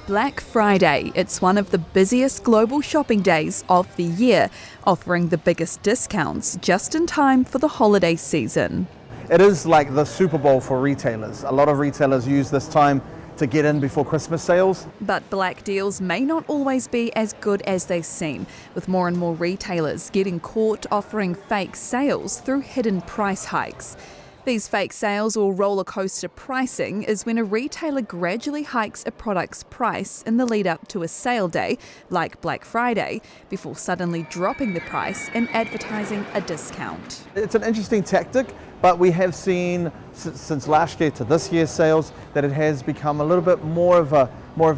Black Friday. It's one of the busiest global shopping days of the year, offering the biggest discounts just in time for the holiday season. It is like the Super Bowl for retailers. A lot of retailers use this time to get in before Christmas sales. But black deals may not always be as good as they seem, with more and more retailers getting caught offering fake sales through hidden price hikes. These fake sales, or rollercoaster pricing, is when a retailer gradually hikes a product's price in the lead up to a sale day, like Black Friday, before suddenly dropping the price and advertising a discount. It's an interesting tactic, but we have seen since last year to this year's sales that it has become a little bit more of a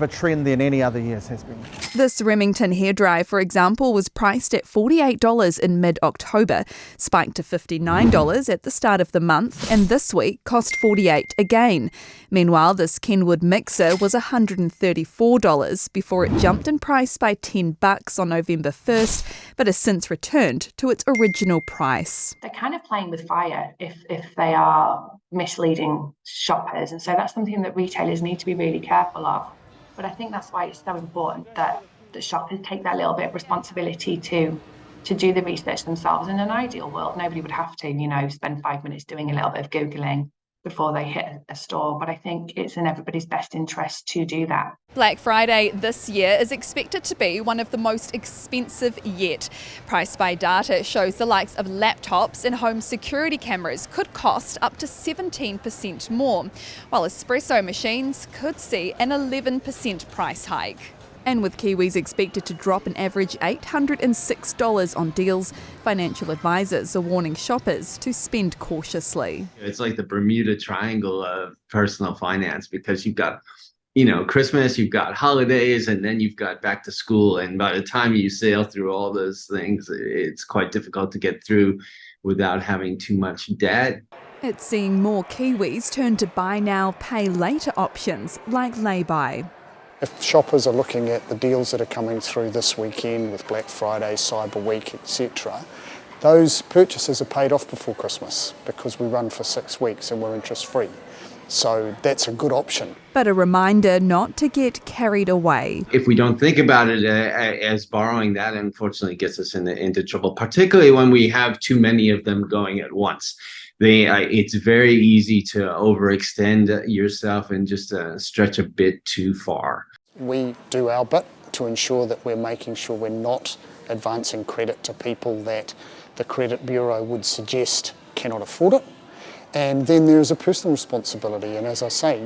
trend than any other years has been. This Remington hairdryer, for example, was priced at $48 in mid-October, spiked to $59 at the start of the month, and this week cost $48 again. Meanwhile, this Kenwood mixer was $134 before it jumped in price by $10 on November 1st, but has since returned to its original price. They're kind of playing with fire if they are misleading shoppers, and so that's something that retailers need to be really careful of. But I think that's why it's so important that the shoppers take that little bit of responsibility to do the research themselves. In an ideal world, nobody would have to, spend 5 minutes doing a little bit of Googling before they hit a store. But I think it's in everybody's best interest to do that. Black Friday this year is expected to be one of the most expensive yet. Price by Data shows the likes of laptops and home security cameras could cost up to 17% more, while espresso machines could see an 11% price hike. And with Kiwis expected to drop an average $806 on deals, financial advisors are warning shoppers to spend cautiously. It's like the Bermuda Triangle of personal finance, because you've got Christmas, you've got holidays, and then you've got back to school. And by the time you sail through all those things, it's quite difficult to get through without having too much debt. It's seeing more Kiwis turn to buy now, pay later options like lay-by. If shoppers are looking at the deals that are coming through this weekend with Black Friday, Cyber Week, etc., those purchases are paid off before Christmas because we run for 6 weeks and we're interest-free. So that's a good option. But a reminder not to get carried away. If we don't think about it as borrowing, that unfortunately gets us into trouble, particularly when we have too many of them going at once. It's very easy to overextend yourself and just stretch a bit too far. We do our bit to ensure that we're making sure we're not advancing credit to people that the credit bureau would suggest cannot afford it. And then there is a personal responsibility. And as I say,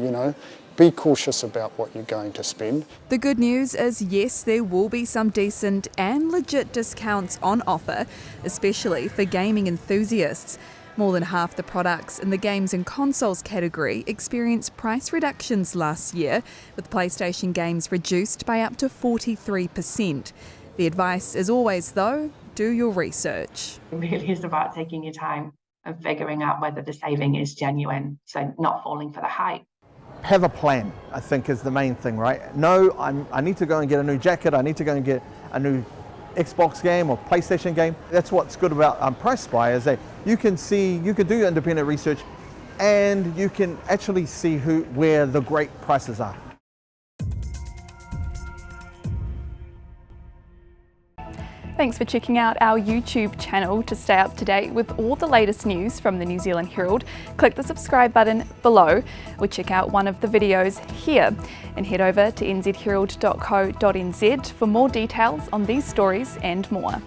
be cautious about what you're going to spend. The good news is, yes, there will be some decent and legit discounts on offer, especially for gaming enthusiasts. More than half the products in the games and consoles category experienced price reductions last year, with PlayStation games reduced by up to 43%. The advice is always, though, do your research. It really is about taking your time and figuring out whether the saving is genuine, so not falling for the hype. Have a plan, I think, is the main thing, right? No, I need to go and get a new jacket, I need to go and get a new Xbox game or PlayStation game. That's what's good about Price Spy, is that you can do independent research and you can actually see where the great prices are. Thanks for checking out our YouTube channel. To stay up to date with all the latest news from the New Zealand Herald, click the subscribe button below or check out one of the videos here, and head over to nzherald.co.nz for more details on these stories and more.